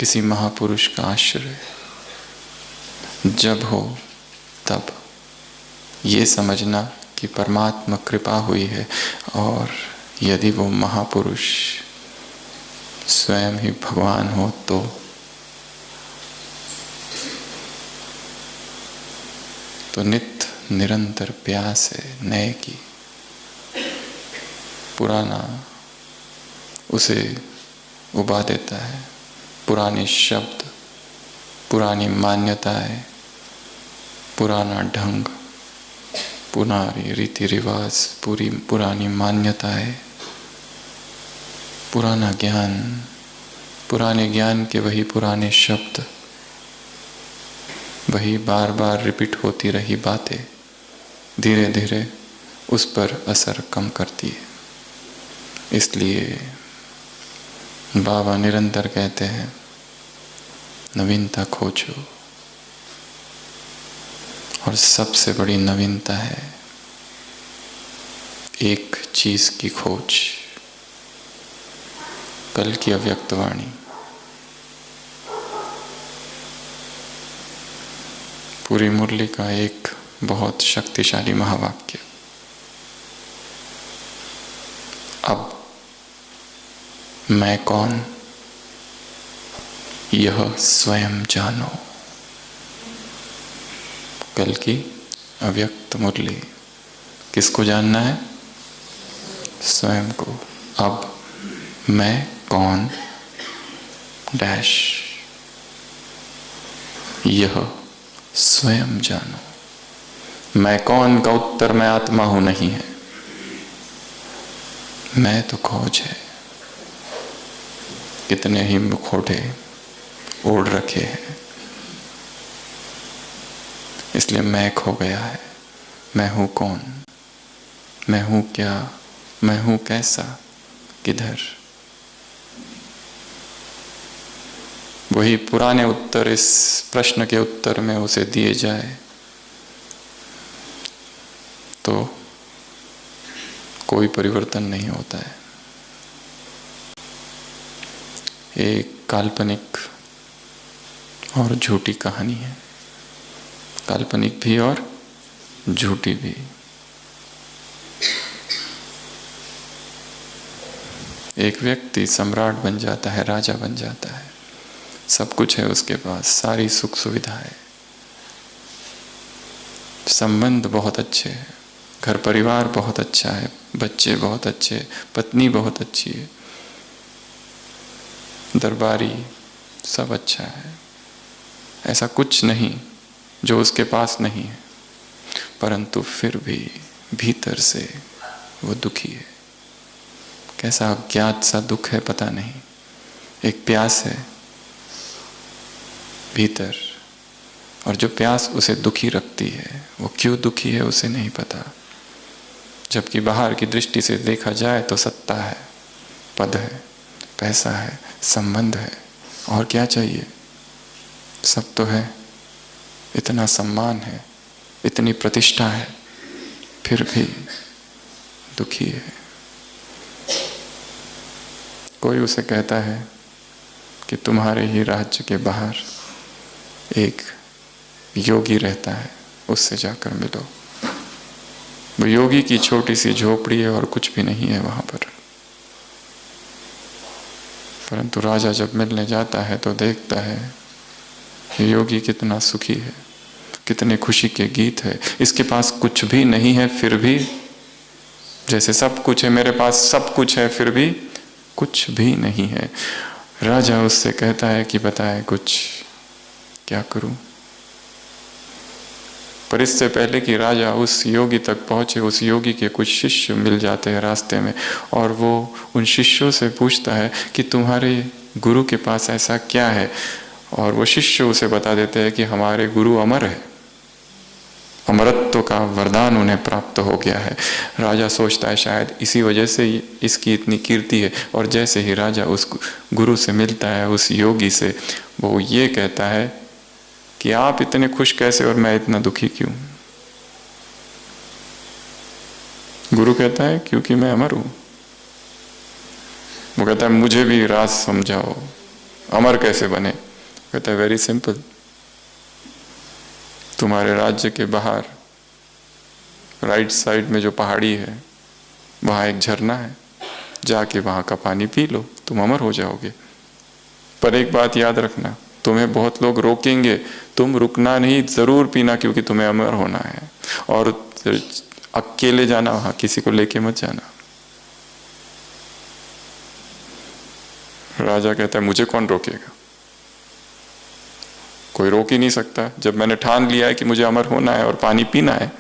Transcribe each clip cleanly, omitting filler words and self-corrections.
किसी महापुरुष का आश्रय जब हो तब ये समझना कि परमात्मा कृपा हुई है, और यदि वो महापुरुष स्वयं ही भगवान हो तो नित्य निरंतर प्यास है नए की। पुराना उसे उबा देता है, पुराने शब्द, पुरानी मान्यताएं, पुराना ढंग, पुरानी रीति रिवाज, पुरानी मान्यताएं, पुराना ज्ञान, पुराने ज्ञान के वही पुराने शब्द, वही बार बार रिपीट होती रही बातें धीरे धीरे उस पर असर कम करती है। इसलिए बाबा निरंतर कहते हैं नवीनता खोजो, और सबसे बड़ी नवीनता है एक चीज की खोज। कल की अव्यक्त वाणी, पूरी मुरली का एक बहुत शक्तिशाली महावाक्य। अब मैं कौन, यह स्वयं जानो। कल की अव्यक्त मुरली, किसको जानना है? स्वयं को। अब मैं कौन डैश, यह स्वयं जानो। मैं कौन का उत्तर मैं आत्मा हूं नहीं है, मैं तो खोज है। कितने ही मुखौटे ओढ़ रखे हैं, इसलिए मैं खो गया है। मैं हूं कौन, मैं हूं क्या, मैं हूं कैसा, किधर? वही पुराने उत्तर इस प्रश्न के उत्तर में उसे दिए जाए तो कोई परिवर्तन नहीं होता है। एक काल्पनिक और झूठी कहानी है, काल्पनिक भी और झूठी भी। एक व्यक्ति सम्राट बन जाता है, राजा बन जाता है, सब कुछ है उसके पास, सारी सुख सुविधाएं, संबंध बहुत अच्छे हैं, घर परिवार बहुत अच्छा है, बच्चे बहुत अच्छे, पत्नी बहुत अच्छी है, दरबारी सब अच्छा है। ऐसा कुछ नहीं जो उसके पास नहीं है, परंतु फिर भी भीतर से वो दुखी है। कैसा अज्ञात सा दुख है पता नहीं। एक प्यास है भीतर, और जो प्यास उसे दुखी रखती है, वो क्यों दुखी है उसे नहीं पता। जबकि बाहर की दृष्टि से देखा जाए तो सत्ता है, पद है, पैसा है, संबंध है, और क्या चाहिए? सब तो है, इतना सम्मान है, इतनी प्रतिष्ठा है, फिर भी दुखी है। कोई उसे कहता है कि तुम्हारे ही राज्य के बाहर एक योगी रहता है, उससे जाकर मिलो। वो योगी की छोटी सी झोपड़ी है और कुछ भी नहीं है वहां पर, परंतु राजा जब मिलने जाता है तो देखता है योगी कितना सुखी है, कितने खुशी के गीत है। इसके पास कुछ भी नहीं है, फिर भी जैसे सब कुछ है, मेरे पास सब कुछ है, फिर भी कुछ भी नहीं है। राजा उससे कहता है कि बताए कुछ, क्या करूं? पर इससे पहले कि राजा उस योगी तक पहुंचे, उस योगी के कुछ शिष्य मिल जाते हैं रास्ते में, और वो उन शिष्यों से पूछता है कि तुम्हारे गुरु के पास ऐसा क्या है? और वो शिष्य उसे बता देते हैं कि हमारे गुरु अमर है, अमरत्व का वरदान उन्हें प्राप्त हो गया है। राजा सोचता है शायद इसी वजह से इसकी इतनी कीर्ति है, और जैसे ही राजा उस गुरु से मिलता है, उस योगी से, वो ये कहता है कि आप इतने खुश कैसे और मैं इतना दुखी क्यों? गुरु कहता है क्योंकि मैं अमर हूं। वो कहता है मुझे भी राज समझाओ। अमर कैसे बने? कहता है वेरी सिंपल, तुम्हारे राज्य के बाहर राइट साइड में जो पहाड़ी है वहां एक झरना है, जाके वहां का पानी पी लो, तुम अमर हो जाओगे। पर एक बात याद रखना, तुम्हें बहुत लोग रोकेंगे, तुम रुकना नहीं, जरूर पीना, क्योंकि तुम्हें अमर होना है। और अकेले जाना, वहां किसी को लेके मत जाना। राजा कहता है मुझे कौन रोकेगा? कोई रोक ही नहीं सकता। जब मैंने ठान लिया है कि मुझे अमर होना है और पानी पीना है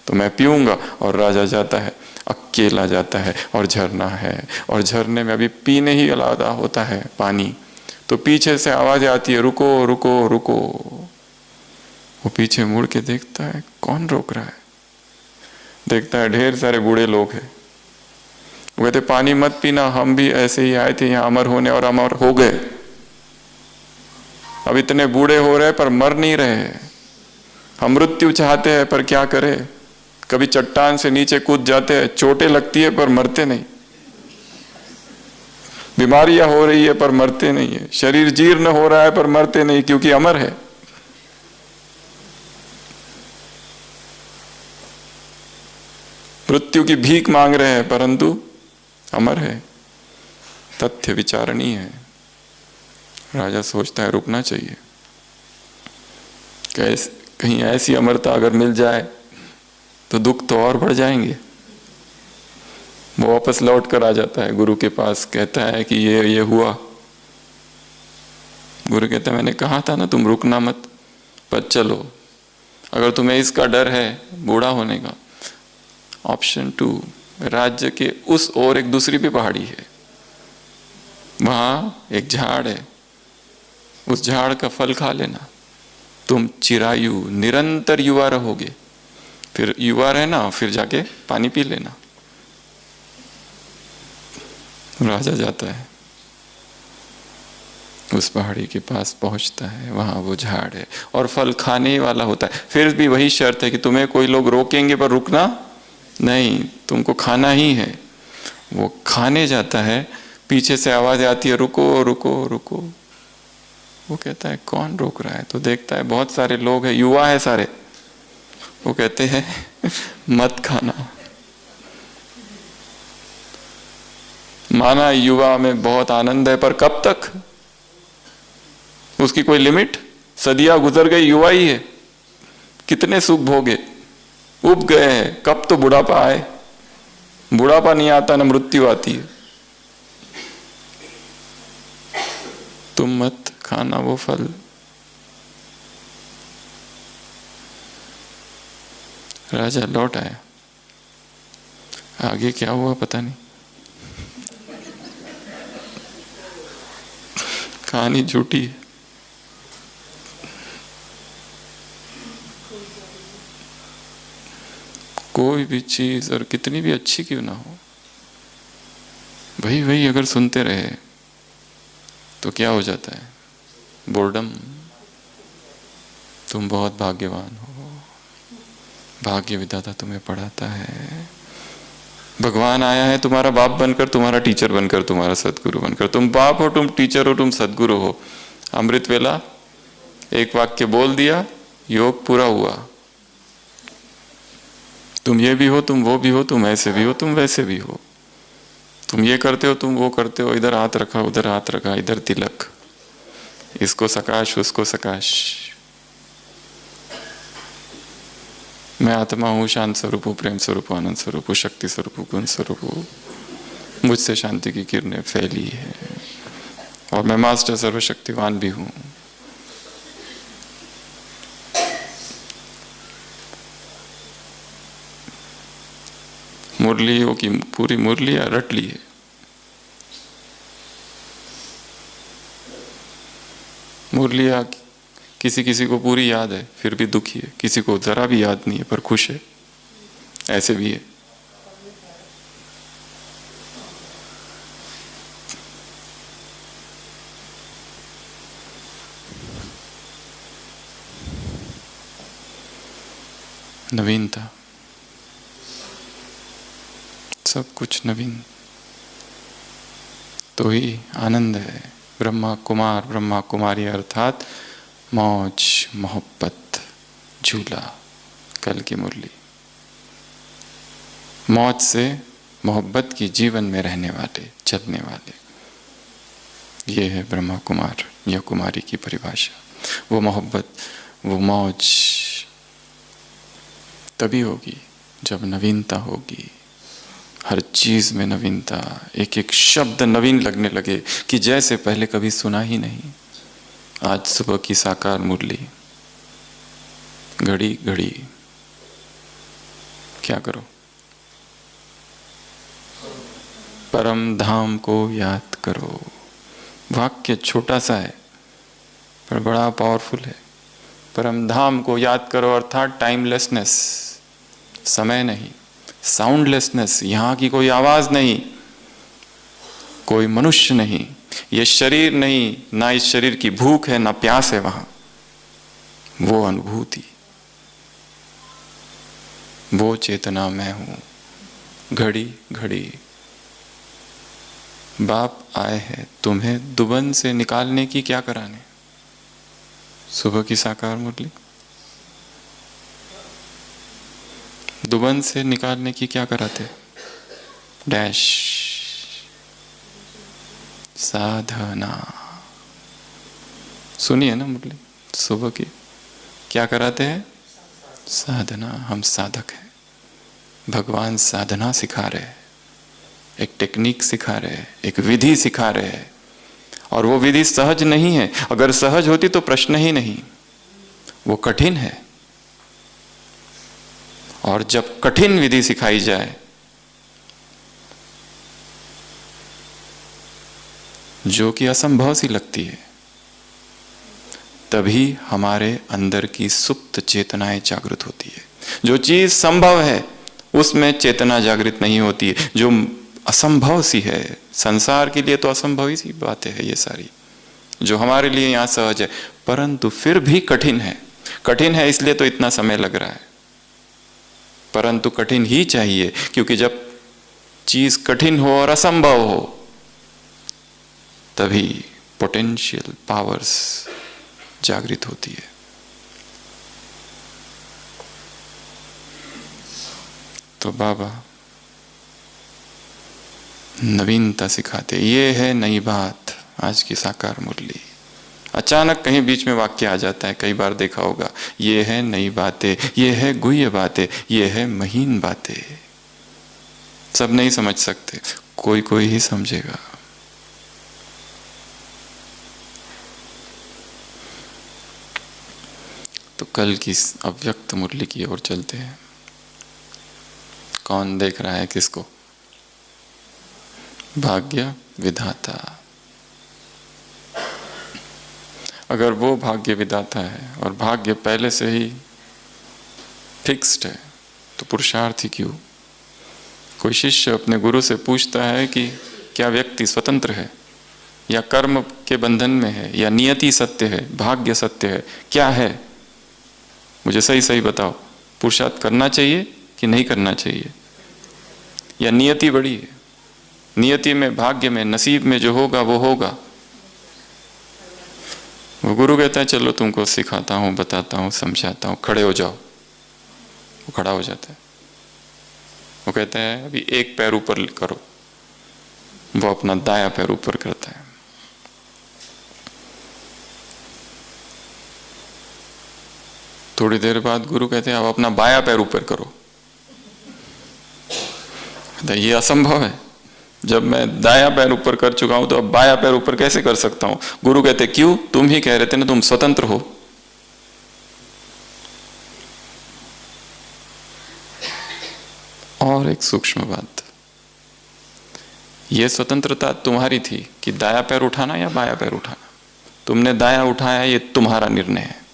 तो मैं पीऊंगा। और राजा जाता है, अकेला जाता है, और झरना है, और झरने में अभी पीने ही अलावा होता है पानी, तो पीछे से आवाज आती है रुको रुको रुको। वो पीछे मुड़ के देखता है कौन रोक रहा है। देखता है ढेर सारे बूढ़े लोग हैं। वो कहते पानी मत पीना, हम भी ऐसे ही आए थे यहाँ अमर होने और अमर हो गए। अब इतने बूढ़े हो रहे पर मर नहीं रहे। हम मृत्यु चाहते हैं पर क्या करें, कभी चट्टान से नीचे कूद जाते हैं, चोटें लगती है पर मरते नहीं, बीमारियां हो रही है पर मरते नहीं है, शरीर जीर्ण हो रहा है पर मरते नहीं, क्योंकि अमर है। मृत्यु की भीख मांग रहे हैं परंतु अमर है। तथ्य विचारणीय है। राजा सोचता है रुकना चाहिए, कहीं ऐसी अमरता अगर मिल जाए तो दुख तो और बढ़ जाएंगे। वो वापस लौट कर आ जाता है गुरु के पास, कहता है कि ये हुआ। गुरु कहता है मैंने कहा था ना तुम रुकना मत, पर चलो अगर तुम्हें इसका डर है बूढ़ा होने का, ऑप्शन 2, राज्य के उस ओर एक दूसरी भी पहाड़ी है, वहां एक झाड़ है, उस झाड़ का फल खा लेना, तुम चिरायु निरंतर युवा रहोगे। फिर युवा रहना, फिर जाके पानी पी लेना। राजा जाता है, उस पहाड़ी के पास पहुंचता है, वहां वो झाड़ है और फल खाने ही वाला होता है। फिर भी वही शर्त है कि तुम्हें कोई लोग रोकेंगे पर रुकना नहीं, तुमको खाना ही है। वो खाने जाता है, पीछे से आवाज आती है रुको रुको रुको। वो कहता है कौन रोक रहा है? तो देखता है बहुत सारे लोग हैं, युवा है सारे। वो कहते हैं मत खाना। माना युवा में बहुत आनंद है, पर कब तक? उसकी कोई लिमिट? सदियां गुजर गई, युवा ही है, कितने सुख भोगे, उब गए हैं, कब तो बुढ़ापा आए। बुढ़ापा नहीं आता ना मृत्यु आती है। तुम मत खाना वो फल। राजा लौट आया, आगे क्या हुआ पता नहीं। कहानी झूठी है। कोई भी चीज और कितनी भी अच्छी क्यों ना हो, वही अगर सुनते रहे तो क्या हो जाता है? बोर्डम। तुम बहुत भाग्यवान हो, भाग्य विधाता तुम्हें पढ़ाता है। भगवान आया है तुम्हारा बाप बनकर, तुम्हारा टीचर बनकर, तुम्हारा सदगुरु बनकर। तुम बाप हो, तुम टीचर हो, तुम सदगुरु हो। अमृत वेला एक वाक्य बोल दिया, योग पूरा हुआ। तुम ये भी हो, तुम वो भी हो, तुम ऐसे भी हो, तुम वैसे भी हो, तुम ये करते हो, तुम वो करते हो, इधर हाथ रखा, उधर हाथ रखा, इधर तिलक, इसको सकाश, उसको सकाश। मैं आत्मा हूँ, शांत स्वरूप हूँ, प्रेम स्वरूप हूँ, आनंद स्वरूप हूँ, शक्ति स्वरूप हूँ, गुण स्वरूप हूँ। मुझसे शांति की किरणें फैली है और मैं मास्टर सर्वशक्तिवान भी हूँ। मुरलियों की पूरी मुरलियां रट ली है। मुरलियां किसी किसी को पूरी याद है फिर भी दुखी है, किसी को जरा भी याद नहीं है पर खुश है, ऐसे भी है। नवीनता, सब कुछ नवीन तो ही आनंद है। ब्रह्मा कुमार ब्रह्मा कुमारी अर्थात मौज मोहब्बत झूला। कल की मुरली, मौज से मोहब्बत की जीवन में रहने वाले, चलने वाले, ये है ब्रह्मा कुमार या कुमारी की परिभाषा। वो मोहब्बत, वो मौज तभी होगी जब नवीनता होगी, हर चीज में नवीनता, एक एक शब्द नवीन लगने लगे कि जैसे पहले कभी सुना ही नहीं। आज सुबह की साकार मुरली, घड़ी घड़ी क्या करो, परम धाम को याद करो। वाक्य छोटा सा है पर बड़ा पावरफुल है। परम धाम को याद करो अर्थात टाइमलेसनेस, समय नहीं, साउंडलेसनेस, यहाँ की कोई आवाज नहीं, कोई मनुष्य नहीं, ये शरीर नहीं, ना इस शरीर की भूख है ना प्यास है वहां। वो अनुभूति, वो चेतना मैं हूं। घड़ी घड़ी बाप आए हैं तुम्हें दुबन से निकालने की क्या कराने। सुबह की साकार मुरली, दुबन से निकालने की क्या कराते, डैश साधना। सुनिए ना मुरली सुबह की, क्या कराते हैं, साधना। हम साधक हैं, भगवान साधना सिखा रहे हैं, एक टेक्निक सिखा रहे हैं, एक विधि सिखा रहे हैं। और वो विधि सहज नहीं है, अगर सहज होती तो प्रश्न ही नहीं, वो कठिन है। और जब कठिन विधि सिखाई जाए, जो कि असंभव सी लगती है, तभी हमारे अंदर की सुप्त चेतनाएं जागृत होती है। जो चीज संभव है उसमें चेतना जागृत नहीं होती है, जो असंभव सी है। संसार के लिए तो असंभव ही सी बातें है ये सारी, जो हमारे लिए यहाँ सहज है, परंतु फिर भी कठिन है। कठिन है इसलिए तो इतना समय लग रहा है, परंतु कठिन ही चाहिए, क्योंकि जब चीज कठिन हो और असंभव हो तभी पोटेंशियल पावर्स जागृत होती है। तो बाबा नवीनता सिखाते, ये है नई बात। आज की साकार मुरली, अचानक कहीं बीच में वाक्य आ जाता है, कई बार देखा होगा, ये है नई बातें, ये है गुह्य बातें, ये है महीन बातें। सब नहीं समझ सकते, कोई कोई ही समझेगा। तो कल की अव्यक्त मुरली की ओर चलते हैं। कौन देख रहा है किसको, भाग्य विधाता। अगर वो भाग्य विधाता है और भाग्य पहले से ही फिक्स्ड है तो पुरुषार्थ ही क्यों। कोई शिष्य अपने गुरु से पूछता है कि क्या व्यक्ति स्वतंत्र है, या कर्म के बंधन में है, या नियति सत्य है, भाग्य सत्य है, क्या है, मुझे सही सही बताओ। पुरुषार्थ करना चाहिए कि नहीं करना चाहिए, या नियति बड़ी है, नियति में, भाग्य में, नसीब में जो होगा वो होगा। वो गुरु कहता है चलो तुमको सिखाता हूं, बताता हूं, समझाता हूं, खड़े हो जाओ। वो खड़ा हो जाता है। वो कहता है अभी एक पैर ऊपर करो। वो अपना दायां पैर ऊपर करता है। थोड़ी देर बाद गुरु कहते हैं अब अपना बायां पैर ऊपर करो। ये असंभव है, जब मैं दायां पैर ऊपर कर चुका हूं तो अब बायां पैर ऊपर कैसे कर सकता हूं। गुरु कहते क्यों, तुम ही कह रहे थे ना तुम स्वतंत्र हो। और एक सूक्ष्म बात, यह स्वतंत्रता तुम्हारी थी कि दायां पैर उठाना या बायां पैर उठाना। तुमने दायां उठाया, ये तुम्हारा निर्णय है।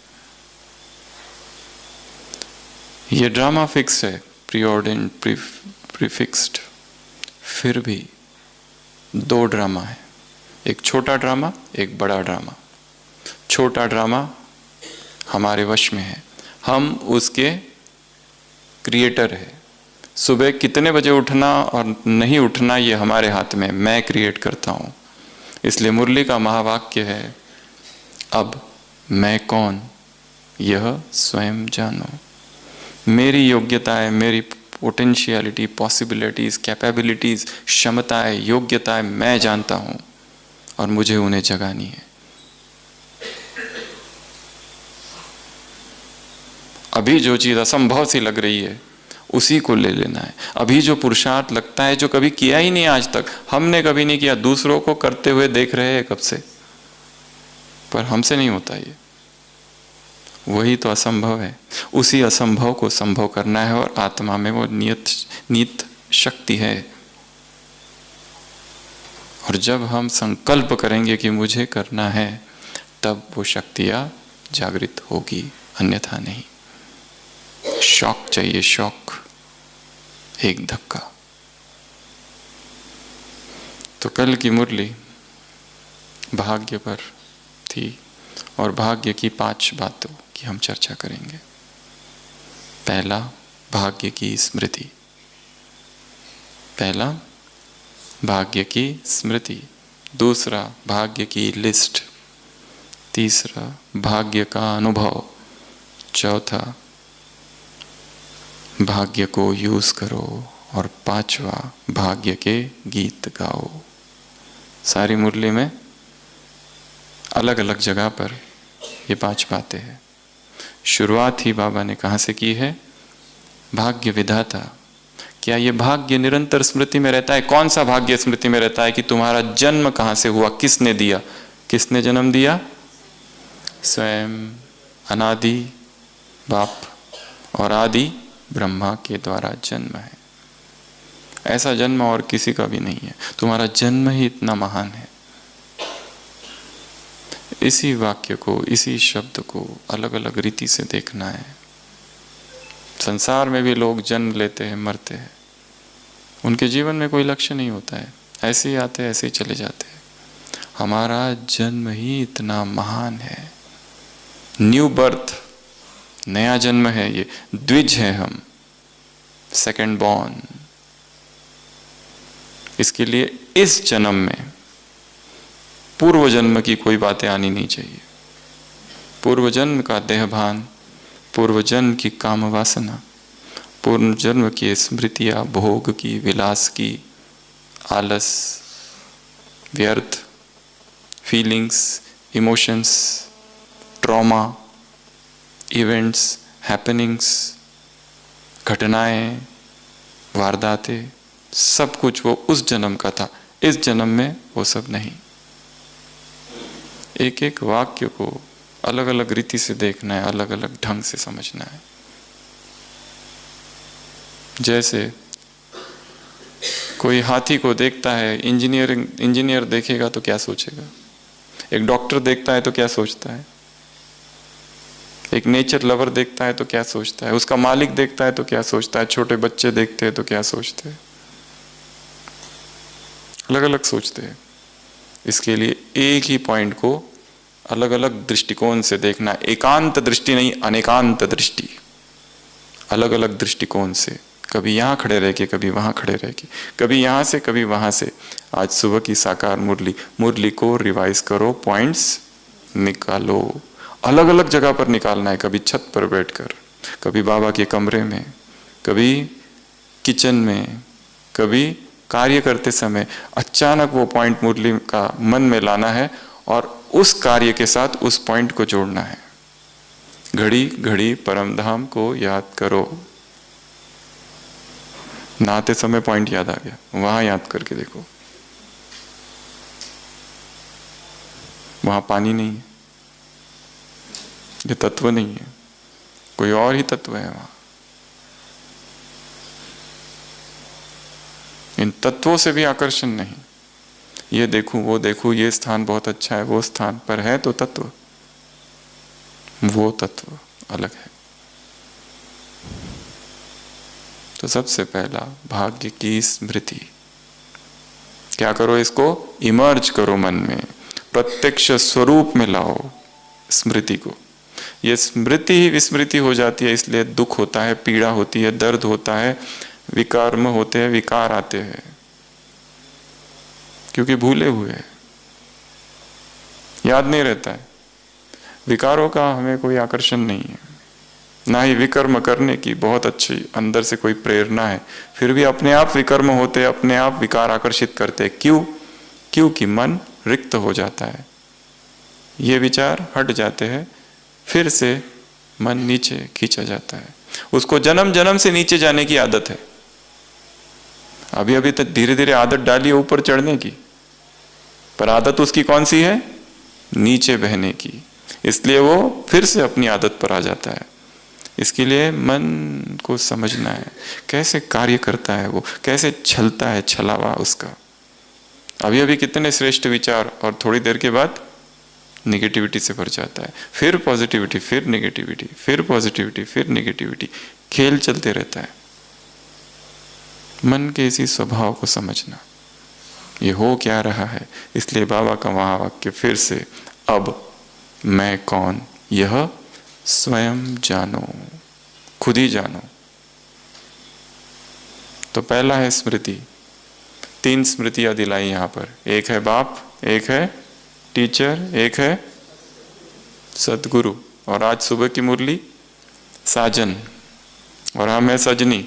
ये ड्रामा फिक्स है, प्रीऑर्डेंड, प्रीफिक्स्ड। फिर भी दो ड्रामा है, एक छोटा ड्रामा, एक बड़ा ड्रामा। छोटा ड्रामा हमारे वश में है, हम उसके क्रिएटर है। सुबह कितने बजे उठना और नहीं उठना ये हमारे हाथ में, मैं क्रिएट करता हूँ। इसलिए मुरली का महावाक्य है, अब मैं कौन यह स्वयं जानो। मेरी योग्यताएं, मेरी पोटेंशियलिटी, पॉसिबिलिटीज, कैपेबिलिटीज, क्षमताएं, योग्यताएं मैं जानता हूं और मुझे उन्हें जगानी है। अभी जो चीज असंभव सी लग रही है उसी को ले लेना है। अभी जो पुरुषार्थ लगता है, जो कभी किया ही नहीं आज तक, हमने कभी नहीं किया, दूसरों को करते हुए देख रहे हैं कब से, पर हमसे नहीं होता ये, वही तो असंभव है। उसी असंभव को संभव करना है और आत्मा में वो नियत शक्ति है। और जब हम संकल्प करेंगे कि मुझे करना है, तब वो शक्तियां जागृत होगी, अन्यथा नहीं। शॉक चाहिए, शॉक, एक धक्का। तो कल की मुरली भाग्य पर थी और भाग्य की 5 बातों की हम चर्चा करेंगे। पहला, भाग्य की स्मृति। पहला, भाग्य की स्मृति। दूसरा, भाग्य की लिस्ट। तीसरा, भाग्य का अनुभव। चौथा, भाग्य को यूज करो। और 5वां, भाग्य के गीत गाओ। सारी मुरली में अलग अलग जगह पर ये 5 बातें हैं। शुरुआत ही बाबा ने कहाँ से की है? भाग्य विधाता। क्या ये भाग्य निरंतर स्मृति में रहता है? कौन सा भाग्य स्मृति में रहता है कि तुम्हारा जन्म कहाँ से हुआ, किसने दिया? किसने जन्म दिया? स्वयं अनादि बाप और आदि ब्रह्मा के द्वारा जन्म है। ऐसा जन्म और किसी का भी नहीं है। तुम्हारा जन्म ही इतना महान है। इसी वाक्य को, इसी शब्द को अलग अलग रीति से देखना है। संसार में भी लोग जन्म लेते हैं, मरते हैं, उनके जीवन में कोई लक्ष्य नहीं होता है, ऐसे ही आते ऐसे ही चले जाते हैं। हमारा जन्म ही इतना महान है। न्यू बर्थ, नया जन्म है, ये द्विज है हम, सेकंड बॉर्न। इसके लिए इस जन्म में पूर्व जन्म की कोई बातें आनी नहीं चाहिए। पूर्व जन्म का देहभान, पूर्व जन्म की काम वासना, पूर्व जन्म की स्मृतियां, भोग की, विलास की, आलस, व्यर्थ feelings, emotions, trauma, events, happenings, घटनाएं, वारदातें, सब कुछ वो उस जन्म का था। इस जन्म में वो सब नहीं। एक एक वाक्य को अलग अलग रीति से देखना है, अलग अलग ढंग से समझना है। जैसे कोई हाथी को देखता है, इंजीनियर देखेगा तो क्या सोचेगा? एक डॉक्टर देखता है तो क्या सोचता है? एक नेचर लवर देखता है तो क्या सोचता है? उसका मालिक देखता है तो क्या सोचता है? छोटे बच्चे देखते हैं तो क्या सोचते हैं? अलग अलग सोचते हैं। इसके लिए एक ही पॉइंट को अलग अलग दृष्टिकोण से देखना। एकांत दृष्टि नहीं, अनेकांत दृष्टि। अलग अलग दृष्टिकोण से, कभी यहाँ खड़े रह के, कभी वहां खड़े रह के, कभी यहाँ से कभी वहां से। आज सुबह की साकार मुरली को रिवाइज करो, पॉइंट्स निकालो। अलग अलग जगह पर निकालना है। कभी छत पर बैठकर, कभी बाबा के कमरे में, कभी किचन में, कभी कार्य करते समय। अचानक वो पॉइंट मुरली का मन में लाना है और उस कार्य के साथ उस पॉइंट को जोड़ना है। घड़ी घड़ी परम धाम को याद करो। नहाते समय पॉइंट याद आ गया, वहां याद करके देखो। वहां पानी नहीं है, ये तत्व नहीं है, कोई और ही तत्व है वहां। इन तत्वों से भी आकर्षण नहीं। ये देखूं, वो देखूं, ये स्थान बहुत अच्छा है, वो स्थान पर है तो तत्व, वो तत्व अलग है। तो सबसे पहला, भाग्य की स्मृति। क्या करो? इसको इमर्ज करो मन में, प्रत्यक्ष स्वरूप में लाओ स्मृति को। ये स्मृति ही विस्मृति हो जाती है, इसलिए दुख होता है, पीड़ा होती है, दर्द होता है, विकर्म होते हैं, विकार आते हैं, क्योंकि भूले हुए। याद नहीं रहता है। विकारों का हमें कोई आकर्षण नहीं है, ना ही विकर्म करने की बहुत अच्छी अंदर से कोई प्रेरणा है। फिर भी अपने आप विकर्म होते, अपने आप विकार आकर्षित करते। क्यों? क्योंकि मन रिक्त हो जाता है, ये विचार हट जाते हैं, फिर से मन नीचे खींचा जाता है। उसको जन्म जन्म से नीचे जाने की आदत है। अभी अभी तक धीरे धीरे आदत डाली है ऊपर चढ़ने की, पर आदत उसकी कौन सी है? नीचे बहने की। इसलिए वो फिर से अपनी आदत पर आ जाता है। इसके लिए मन को समझना है कैसे कार्य करता है, वो कैसे छलता है, छलावा उसका। अभी अभी कितने श्रेष्ठ विचार और थोड़ी देर के बाद निगेटिविटी से भर जाता है, फिर पॉजिटिविटी, फिर निगेटिविटी, फिर पॉजिटिविटी, फिर निगेटिविटी, खेल चलते रहता है। मन के इसी स्वभाव को समझना, ये हो क्या रहा है। इसलिए बाबा का महावाक्य फिर से, अब मैं कौन यह स्वयं जानो, खुद ही जानो। तो पहला है स्मृति। 3 स्मृतियां दिलाई यहां पर, एक है बाप, एक है टीचर, एक है सदगुरु, और आज सुबह की मुरली साजन, और हम है सजनी।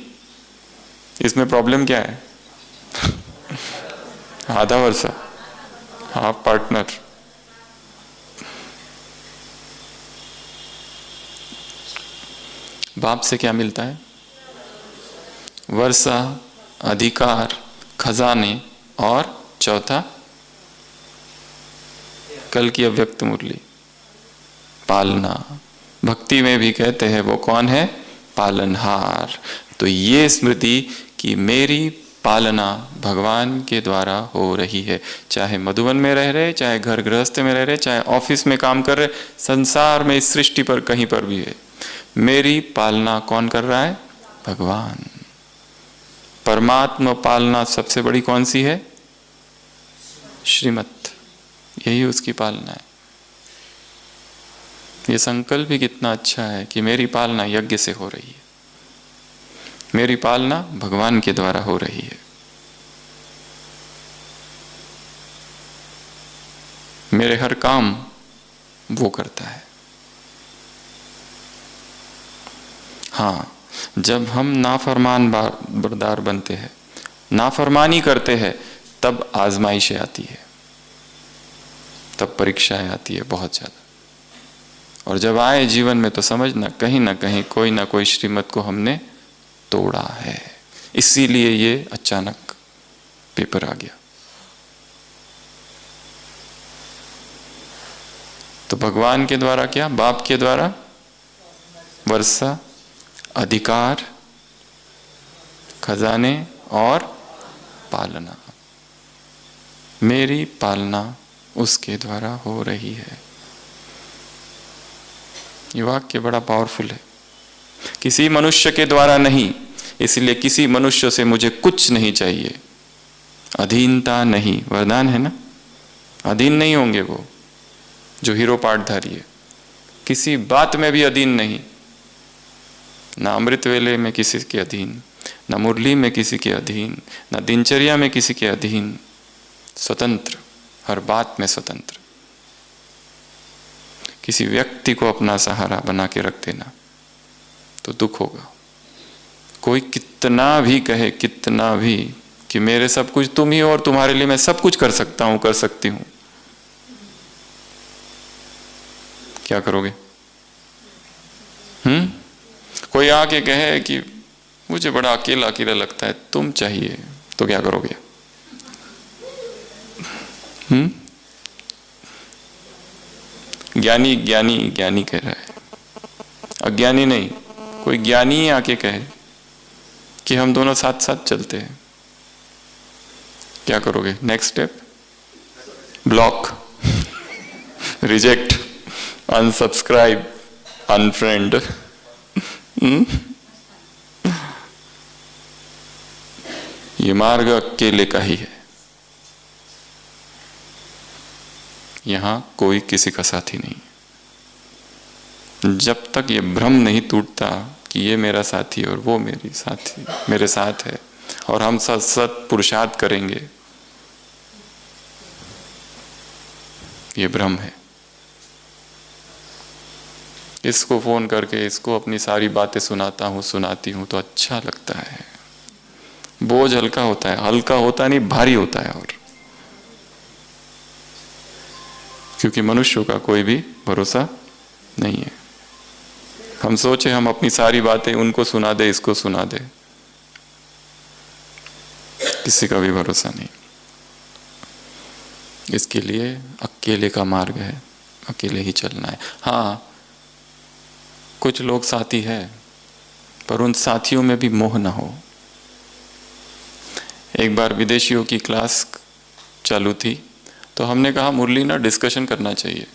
इसमें प्रॉब्लम क्या है? आधा वर्षा, हाफ पार्टनर। बाप से क्या मिलता है? वर्षा, अधिकार, खजाने, और चौथा कल की अव्यक्त मुरली पालना। भक्ति में भी कहते हैं वो कौन है? पालनहार। तो ये स्मृति कि मेरी पालना भगवान के द्वारा हो रही है, चाहे मधुबन में रह रहे, चाहे घर गृहस्थ में रह रहे, चाहे ऑफिस में काम कर रहे, संसार में, इस सृष्टि पर कहीं पर भी है, मेरी पालना कौन कर रहा है? भगवान। परमात्मा पालना सबसे बड़ी कौन सी है? श्रीमत, यही उसकी पालना है। ये संकल्प भी कितना अच्छा है कि मेरी पालना यज्ञ से हो रही है, मेरी पालना भगवान के द्वारा हो रही है। मेरे हर काम वो करता है। हाँ, जब हम नाफरमान बरदार बनते हैं, नाफरमानी करते हैं, तब आजमाइशें आती है, तब परीक्षाएं आती है बहुत ज्यादा। और जब आए जीवन में तो समझना कहीं ना कहीं कोई ना कोई श्रीमत को हमने तोड़ा है, इसीलिए ये अचानक पेपर आ गया। तो भगवान के द्वारा क्या? बाप के द्वारा वर्षा, अधिकार, खजाने और पालना। मेरी पालना उसके द्वारा हो रही है। ये वाक्य बड़ा पावरफुल है। किसी मनुष्य के द्वारा नहीं, इसलिए किसी मनुष्य से मुझे कुछ नहीं चाहिए। अधीनता नहीं, वरदान है ना, अधीन नहीं होंगे वो जो हीरो पाठधारी है। किसी बात में भी अधीन नहीं, ना अमृत वेले में किसी के अधीन, ना मुरली में किसी के अधीन, ना दिनचर्या में किसी के अधीन, स्वतंत्र, हर बात में स्वतंत्र। किसी व्यक्ति को अपना सहारा बना के रख देना तो दुख होगा। कोई कितना भी कहे, कितना भी कि मेरे सब कुछ तुम ही हो और तुम्हारे लिए मैं सब कुछ कर सकता हूं, कर सकती हूं, क्या करोगे? कोई आके कहे कि मुझे बड़ा अकेला अकेला लगता है, तुम चाहिए, तो क्या करोगे? ज्ञानी ज्ञानी ज्ञानी कह रहा है, अज्ञानी नहीं। कोई ज्ञानी ही आके कहे कि हम दोनों साथ साथ चलते हैं, क्या करोगे? Next step, block, reject, unsubscribe, unfriend. ये मार्ग अकेले का ही है, यहां कोई किसी का साथी नहीं। जब तक ये भ्रम नहीं टूटता कि ये मेरा साथी और वो मेरी साथी मेरे साथ है और हम सत सत पुरुषार्थ करेंगे, ये भ्रम है। इसको फ़ोन करके इसको अपनी सारी बातें सुनाता हूँ, सुनाती हूँ तो अच्छा लगता है, बोझ हल्का होता है। हल्का होता नहीं, भारी होता है। और क्योंकि मनुष्यों का कोई भी भरोसा नहीं है। हम सोचे हम अपनी सारी बातें उनको सुना दे, इसको सुना दे, किसी का भी भरोसा नहीं। इसके लिए अकेले का मार्ग है, अकेले ही चलना है। हाँ, कुछ लोग साथी है, पर उन साथियों में भी मोह ना हो। एक बार विदेशियों की क्लास चालू थी, तो हमने कहा मुरली ना डिस्कशन करना चाहिए।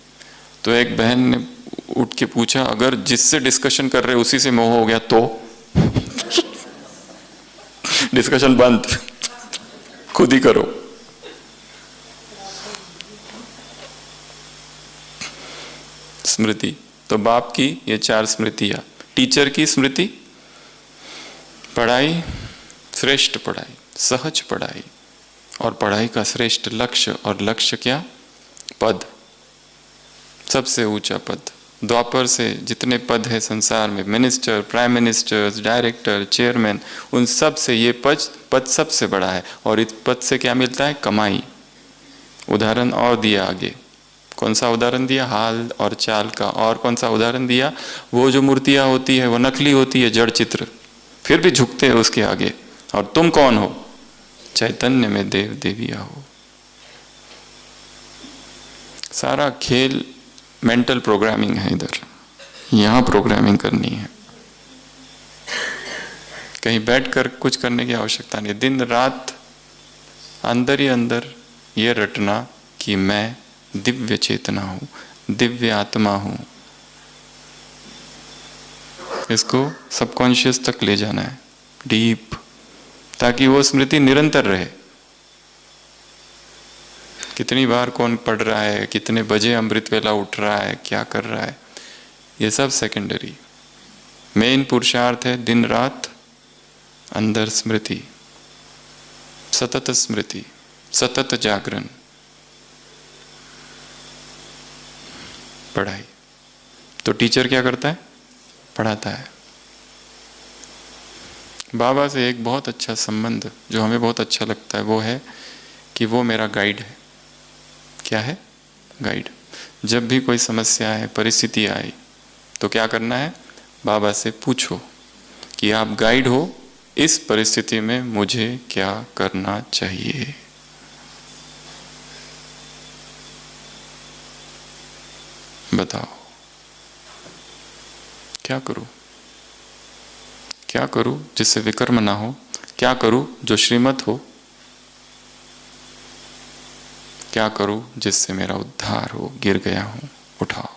तो एक बहन ने उठ के पूछा, अगर जिससे डिस्कशन कर रहे उसी से मोह हो गया तो डिस्कशन बंद, खुद ही करो। स्मृति तो बाप की ये 4 स्मृतियां। टीचर की स्मृति, पढ़ाई, श्रेष्ठ पढ़ाई, सहज पढ़ाई, और पढ़ाई का श्रेष्ठ लक्ष्य। और लक्ष्य क्या? पद, सबसे ऊंचा पद। द्वापर से जितने पद है संसार में, minister, prime ministers, director, chairman, उन सब से ये पद सबसे बड़ा है। और इस पद से क्या मिलता है? कमाई। उदाहरण और दिया आगे। कौन सा उदाहरण दिया? हाल और चाल का। और कौन सा उदाहरण दिया? वो जो मूर्तियां होती है वो नकली होती है, जड़ चित्र, फिर भी झुकते हैं उसके आगे। और तुम कौन हो? चैतन्य में देव देविया हो। सारा खेल मेंटल प्रोग्रामिंग है। इधर यहां प्रोग्रामिंग करनी है, कहीं बैठकर कुछ करने की आवश्यकता नहीं। दिन रात अंदर ही अंदर ये रटना कि मैं दिव्य चेतना हूं, दिव्य आत्मा हूं। इसको सबकॉन्शियस तक ले जाना है, डीप, ताकि वो स्मृति निरंतर रहे। कितनी बार कौन पढ़ रहा है, कितने बजे अमृत वेला उठ रहा है, क्या कर रहा है, ये सब सेकेंडरी। मेन पुरुषार्थ है दिन रात अंदर स्मृति, सतत स्मृति, सतत जागरण, पढ़ाई। तो टीचर क्या करता है? पढ़ाता है। बाबा से एक बहुत अच्छा संबंध जो हमें बहुत अच्छा लगता है वो है कि वो मेरा गाइड है। क्या है? गाइड। जब भी कोई समस्या है, परिस्थिति आई, तो क्या करना है? बाबा से पूछो कि आप गाइड हो, इस परिस्थिति में मुझे क्या करना चाहिए। बताओ क्या करूं? क्या करूं जिससे विकर्म ना हो? क्या करूं जो श्रीमत हो? क्या करूं जिससे मेरा उद्धार हो? गिर गया हूं, उठाओ।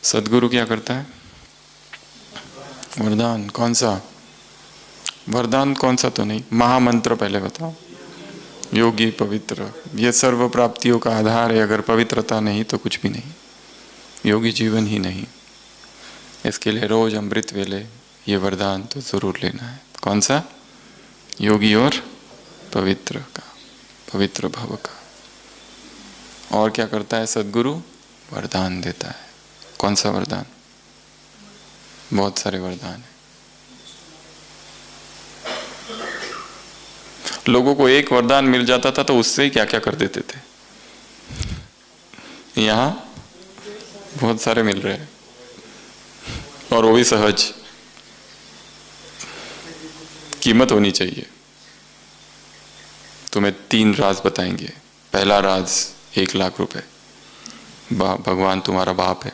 सदगुरु क्या करता है? वरदान। कौन सा वरदान? कौन सा तो नहीं, महामंत्र पहले बताओ। योगी पवित्र, ये सर्व प्राप्तियों का आधार है। अगर पवित्रता नहीं तो कुछ भी नहीं, योगी जीवन ही नहीं। इसके लिए रोज अमृत वेले ये वरदान तो जरूर लेना है। कौन सा? योगी और पवित्र का, पवित्र भव का। और क्या करता है सदगुरु? वरदान देता है। कौन सा वरदान? बहुत सारे वरदान है। लोगों को एक वरदान मिल जाता था तो उससे ही क्या क्या कर देते थे। यहां बहुत सारे मिल रहे हैं, और वो भी सहज। कीमत होनी चाहिए। तुम्हें 3 राज बताएंगे। पहला राज 1 लाख रुपए, भगवान तुम्हारा बाप है।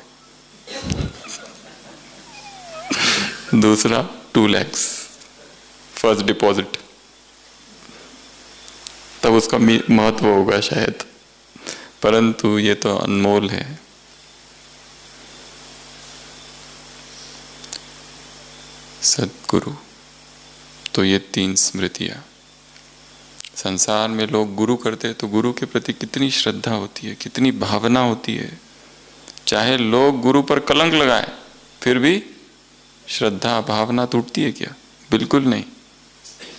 दूसरा 2 लाख फर्स्ट डिपॉजिट, तब उसका महत्व होगा शायद, परंतु ये तो अनमोल है। सद्गुरु। तो ये 3 स्मृतियां। संसार में लोग गुरु करते हैं तो गुरु के प्रति कितनी श्रद्धा होती है, कितनी भावना होती है। चाहे लोग गुरु पर कलंक लगाए फिर भी श्रद्धा भावना टूटती है क्या? बिल्कुल नहीं।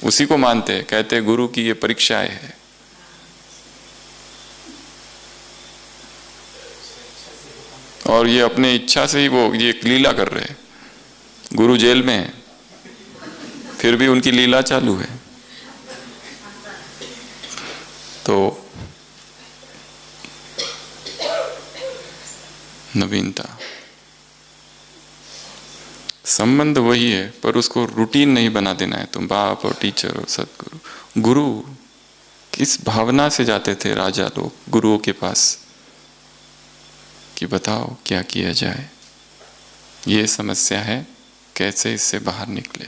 उसी को मानते हैं, कहते हैं गुरु की ये परीक्षाएं है। और ये अपने इच्छा से ही वो ये लीला कर रहे हैं। गुरु जेल में है, फिर भी उनकी लीला चालू है। तो नवीनता, संबंध वही है, पर उसको रूटीन नहीं बना देना है। तुम बाप और टीचर और सदगुरु। गुरु किस भावना से जाते थे राजा लोग गुरुओं के पास कि बताओ क्या किया जाए, ये समस्या है, कैसे इससे बाहर निकले।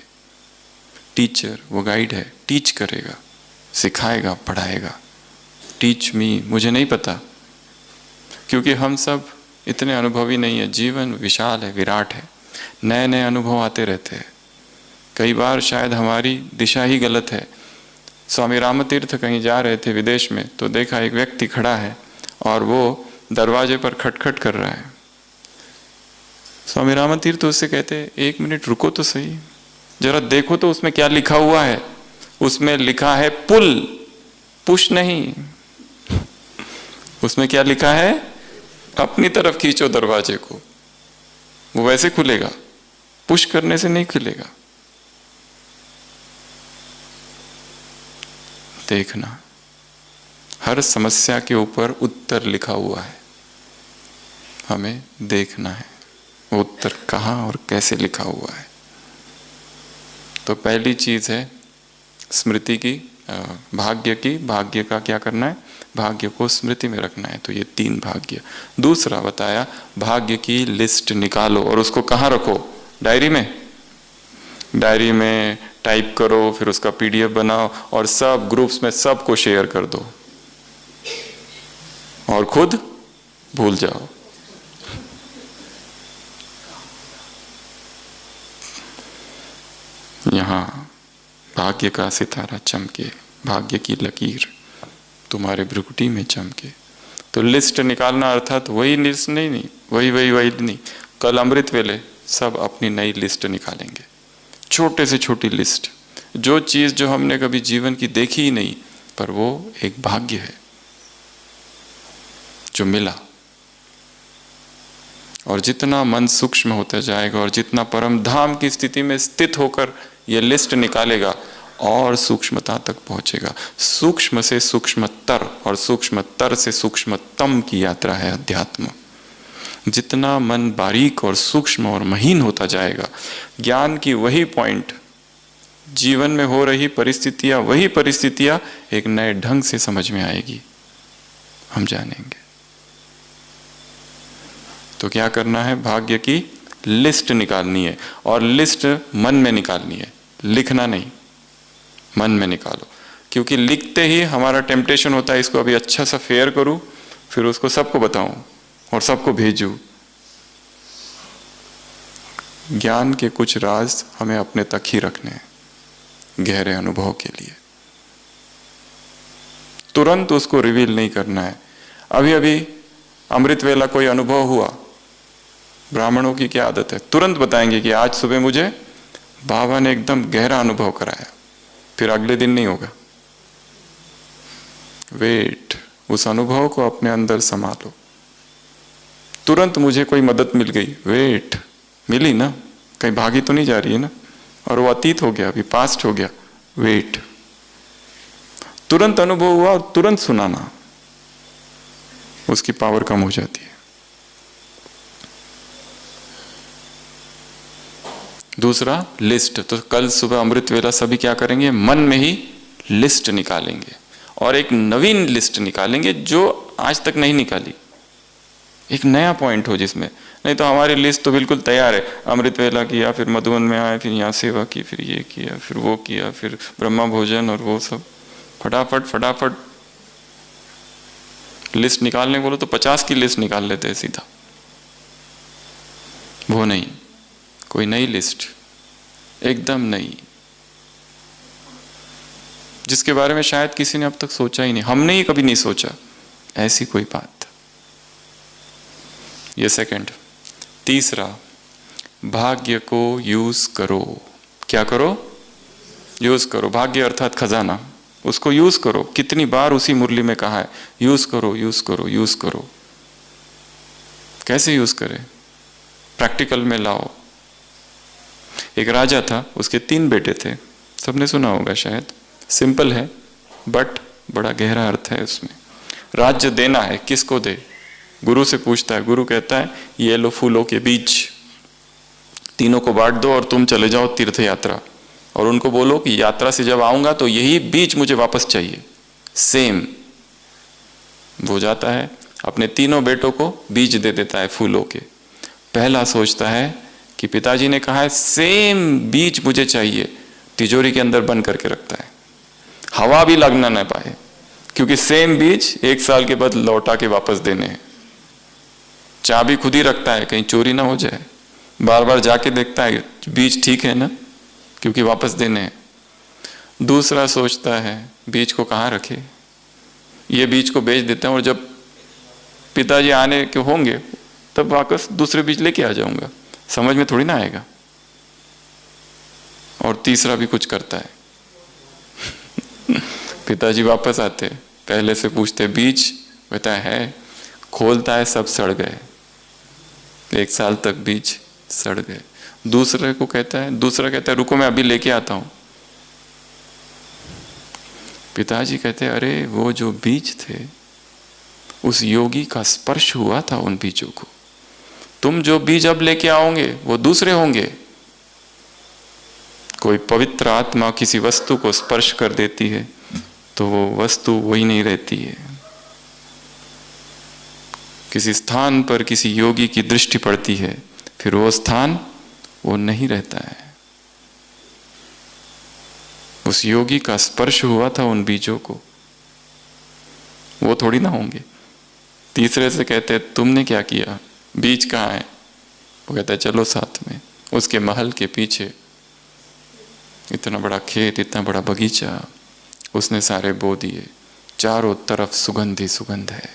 टीचर वो गाइड है, टीच करेगा, सिखाएगा, पढ़ाएगा। टीच मी, मुझे नहीं पता, क्योंकि हम सब इतने अनुभवी नहीं है। जीवन विशाल है, विराट है, नए नए अनुभव आते रहते हैं। कई बार शायद हमारी दिशा ही गलत है। स्वामी रामतीर्थ कहीं जा रहे थे विदेश में, तो देखा एक व्यक्ति खड़ा है और वो दरवाजे पर खटखट कर रहा है। स्वामी रामतीर्थ उससे कहते, 1 मिनट रुको तो सही, जरा देखो तो उसमें क्या लिखा हुआ है। उसमें लिखा है पुल, पुश नहीं। उसमें क्या लिखा है? अपनी तरफ खींचो दरवाजे को, वो वैसे खुलेगा, पुश करने से नहीं खुलेगा। देखना, हर समस्या के ऊपर उत्तर लिखा हुआ है, हमें देखना है वो उत्तर कहाँ और कैसे लिखा हुआ है। तो पहली चीज है स्मृति की, भाग्य की। भाग्य का क्या करना है? भाग्य को स्मृति में रखना है। तो ये 3 भाग्य। दूसरा बताया, भाग्य की लिस्ट निकालो और उसको कहाँ रखो? डायरी में। डायरी में टाइप करो, फिर उसका PDF बनाओ और सब ग्रुप्स में सबको शेयर कर दो और खुद भूल जाओ। यहां भाग्य का सितारा चमके, भाग्य की लकीर तुम्हारे भ्रुकुटी में चमके। तो लिस्ट निकालना अर्थात वही लिस्ट नहीं, वही नहीं। कल अमृत वेले सब अपनी नई लिस्ट निकालेंगे, छोटे से छोटी लिस्ट, जो चीज जो हमने कभी जीवन की देखी ही नहीं, पर वो एक भाग्य है जो मिला। और जितना मन सूक्ष्म होता जाएगा और जितना परम धाम की स्थिति में स्थित होकर ये लिस्ट निकालेगा और सूक्ष्मता तक पहुंचेगा। सूक्ष्म से सूक्ष्मतर और सूक्ष्मतर से सूक्ष्मतम की यात्रा है अध्यात्म। जितना मन बारीक और सूक्ष्म और महीन होता जाएगा, ज्ञान की वही पॉइंट, जीवन में हो रही परिस्थितियां, वही परिस्थितियां एक नए ढंग से समझ में आएगी, हम जानेंगे। तो क्या करना है? भाग्य की लिस्ट निकालनी है, और लिस्ट मन में निकालनी है, लिखना नहीं, मन में निकालो। क्योंकि लिखते ही हमारा टेम्पटेशन होता है इसको अभी अच्छा सा फेयर करूं, फिर उसको सबको बताऊं और सबको भेजूं। ज्ञान के कुछ राज हमें अपने तक ही रखने हैं, गहरे अनुभव के लिए। तुरंत उसको रिवील नहीं करना है। अभी अभी अमृत वेला कोई अनुभव हुआ, ब्राह्मणों की क्या आदत है, तुरंत बताएंगे कि आज सुबह मुझे बाबा ने एकदम गहरा अनुभव कराया, फिर अगले दिन नहीं होगा। वेट, उस अनुभव को अपने अंदर संभालो। तुरंत मुझे कोई मदद मिल गई, वेट, मिली ना, कहीं भागी तो नहीं जा रही है ना, और वो अतीत हो गया, अभी पास्ट हो गया, वेट। तुरंत अनुभव हुआ और तुरंत सुनाना, उसकी पावर कम हो जाती है। दूसरा लिस्ट। तो कल सुबह अमृत वेला सभी क्या करेंगे? मन में ही लिस्ट निकालेंगे और एक नवीन लिस्ट निकालेंगे जो आज तक नहीं निकाली, एक नया पॉइंट हो जिसमें। नहीं तो हमारी लिस्ट तो बिल्कुल तैयार है, अमृत वेला किया, फिर मधुबन में आए, फिर यहाँ सेवा की, फिर ये किया, फिर वो किया, फिर ब्रह्मा भोजन और वो सब, फटाफट फटाफट लिस्ट निकालने बोलो तो 50 की लिस्ट निकाल लेते हैं सीधा। वो नहीं, कोई नई लिस्ट, एकदम नई, जिसके बारे में शायद किसी ने अब तक सोचा ही नहीं, हमने ही कभी नहीं सोचा ऐसी कोई बात। ये सेकंड। तीसरा, भाग्य को यूज करो। क्या करो? यूज करो। भाग्य अर्थात खजाना, उसको यूज करो। कितनी बार उसी मुरली में कहा है, यूज करो, यूज करो, यूज करो। कैसे यूज करें, प्रैक्टिकल में लाओ। एक राजा था, उसके 3 बेटे थे, सबने सुना होगा शायद, सिंपल है बट बड़ा गहरा अर्थ है उसमें। राज्य देना है, किसको दे? गुरु से पूछता है, गुरु कहता है ये लो फूलों के बीज, तीनों को बांट दो और तुम चले जाओ तीर्थ यात्रा, और उनको बोलो कि यात्रा से जब आऊंगा तो यही बीज मुझे वापस चाहिए, सेम। वो जाता है, अपने तीनों बेटों को बीज दे देता है फूलों के। पहला सोचता है कि पिताजी ने कहा है सेम बीज मुझे चाहिए, तिजोरी के अंदर बंद करके रखता है, हवा भी लगना न पाए, क्योंकि सेम बीज 1 साल के बाद लौटा के वापस देने हैं। चाबी खुद ही रखता है, कहीं चोरी ना हो जाए, बार बार जाके देखता है बीज ठीक है ना, क्योंकि वापस देने हैं। दूसरा सोचता है बीज को कहाँ रखे, ये बीज को बेच देते हैं और जब पिताजी आने के होंगे तब वापस दूसरे बीज लेके आ जाऊंगा, समझ में थोड़ी ना आएगा। और तीसरा भी कुछ करता है पिताजी वापस आते, पहले से पूछते बीज, कहता है, खोलता है, सब सड़ गए, 1 साल तक बीज सड़ गए। दूसरा कहता है रुको मैं अभी लेके आता हूं। पिताजी कहते हैं अरे वो जो बीज थे उस योगी का स्पर्श हुआ था उन बीजों को, तुम जो बीज अब लेके आओगे वो दूसरे होंगे। कोई पवित्र आत्मा किसी वस्तु को स्पर्श कर देती है तो वो वस्तु वही नहीं रहती है। किसी स्थान पर किसी योगी की दृष्टि पड़ती है, फिर वो स्थान वो नहीं रहता है। उस योगी का स्पर्श हुआ था उन बीजों को, वो थोड़ी ना होंगे। तीसरे से कहते हैं तुमने क्या किया, बीज कहाँ है? वो कहता है चलो साथ में। उसके महल के पीछे इतना बड़ा खेत, इतना बड़ा बगीचा, उसने सारे बो दिए, चारों तरफ सुगंध ही सुगंध है।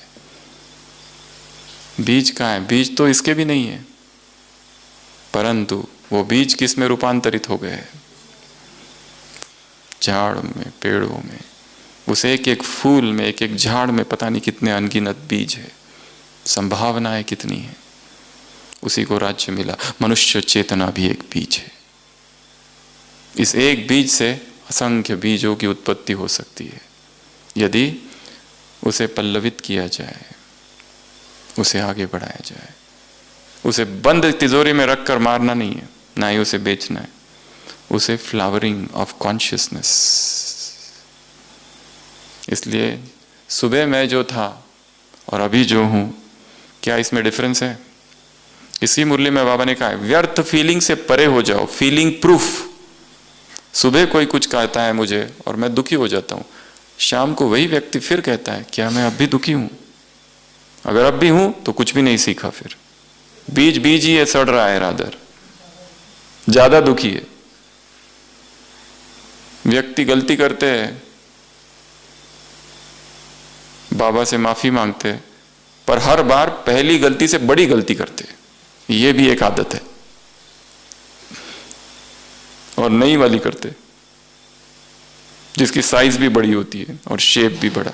बीज कहाँ है? बीज तो इसके भी नहीं है, परंतु वो बीज किस में रूपांतरित हो गए? झाड़ में, पेड़ों में, उस एक एक फूल में, एक एक झाड़ में पता नहीं कितने अनगिनत बीज है, संभावनाएं कितनी है। उसी को राज्य मिला। मनुष्य चेतना भी एक बीज है। इस एक बीज से असंख्य बीजों की उत्पत्ति हो सकती है यदि उसे पल्लवित किया जाए, उसे आगे बढ़ाया जाए। उसे बंद तिजोरी में रखकर मारना नहीं है, ना ही उसे बेचना है, उसे फ्लावरिंग ऑफ कॉन्शियसनेस। इसलिए सुबह मैं जो था और अभी जो हूं, क्या इसमें डिफरेंस है? इसी मुरली में बाबा ने कहा है व्यर्थ फीलिंग से परे हो जाओ, फीलिंग प्रूफ। सुबह कोई कुछ कहता है मुझे और मैं दुखी हो जाता हूं, शाम को वही व्यक्ति फिर कहता है क्या मैं अब भी दुखी हूं? अगर अब भी हूं तो कुछ भी नहीं सीखा, फिर बीज बीज ही है, सड़ रहा है, रादर ज्यादा दुखी है। व्यक्ति गलती करते हैं, बाबा से माफी मांगते हैं, पर हर बार पहली गलती से बड़ी गलती करते हैं। ये भी एक आदत है। और नई वाली करते जिसकी साइज भी बड़ी होती है और शेप भी बड़ा।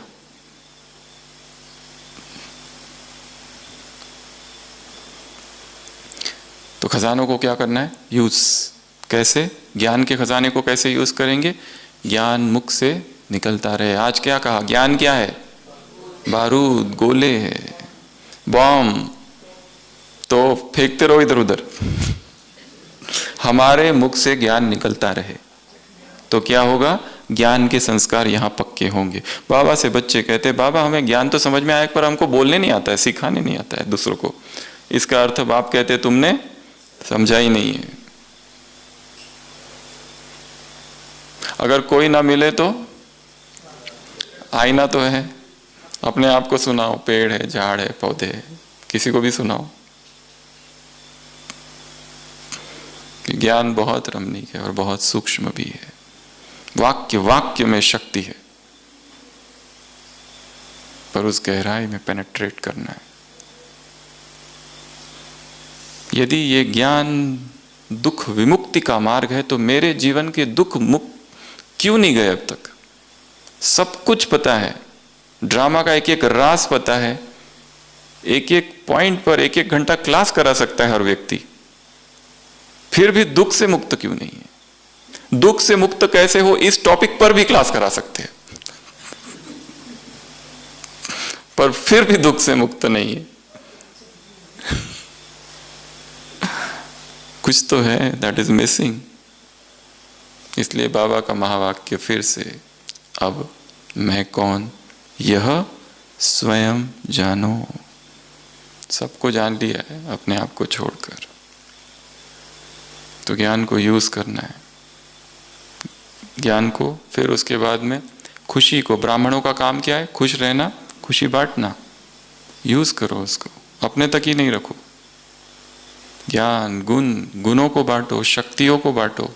तो खजानों को क्या करना है? यूज। कैसे? ज्ञान के खजाने को कैसे यूज करेंगे? ज्ञान मुख से निकलता रहे। आज क्या कहा? ज्ञान क्या है? बारूद, गोले है, बॉम्ब। तो फेंकते रहो इधर उधर, हमारे मुख से ज्ञान निकलता रहे तो क्या होगा? ज्ञान के संस्कार यहाँ पक्के होंगे। बाबा से बच्चे कहते बाबा हमें ज्ञान तो समझ में आया पर हमको बोलने नहीं आता है, सिखाने नहीं आता है दूसरों को। इसका अर्थ बाप कहते तुमने समझा ही नहीं है। अगर कोई ना मिले तो आईना तो है, अपने आप को सुनाओ, पेड़ है, झाड़ है, पौधे है, किसी को भी सुनाओ। ज्ञान बहुत रमणीक है और बहुत सूक्ष्म भी है। वाक्य वाक्य में शक्ति है, पर उस गहराई में पेनेट्रेट करना है। यदि ये ज्ञान दुख विमुक्ति का मार्ग है तो मेरे जीवन के दुख मुक्त क्यों नहीं गए अब तक? सब कुछ पता है, ड्रामा का एक एक राज पता है, एक एक पॉइंट पर एक एक घंटा क्लास करा सकता है हर व्यक्ति, फिर भी दुख से मुक्त क्यों नहीं है? दुख से मुक्त कैसे हो, इस टॉपिक पर भी क्लास करा सकते हैं, पर फिर भी दुख से मुक्त नहीं है। कुछ तो है, दैट इज मिसिंग। इसलिए बाबा का महावाक्य फिर से, अब मैं कौन यह स्वयं जानो। सबको जान लिया है अपने आप को छोड़कर, तो ज्ञान को यूज करना है। ज्ञान को फिर उसके बाद में खुशी को, ब्राह्मणों का काम क्या है? खुश रहना, खुशी बांटना। यूज करो उसको, अपने तक ही नहीं रखो। ज्ञान, गुणों को बांटो, शक्तियों को बांटो।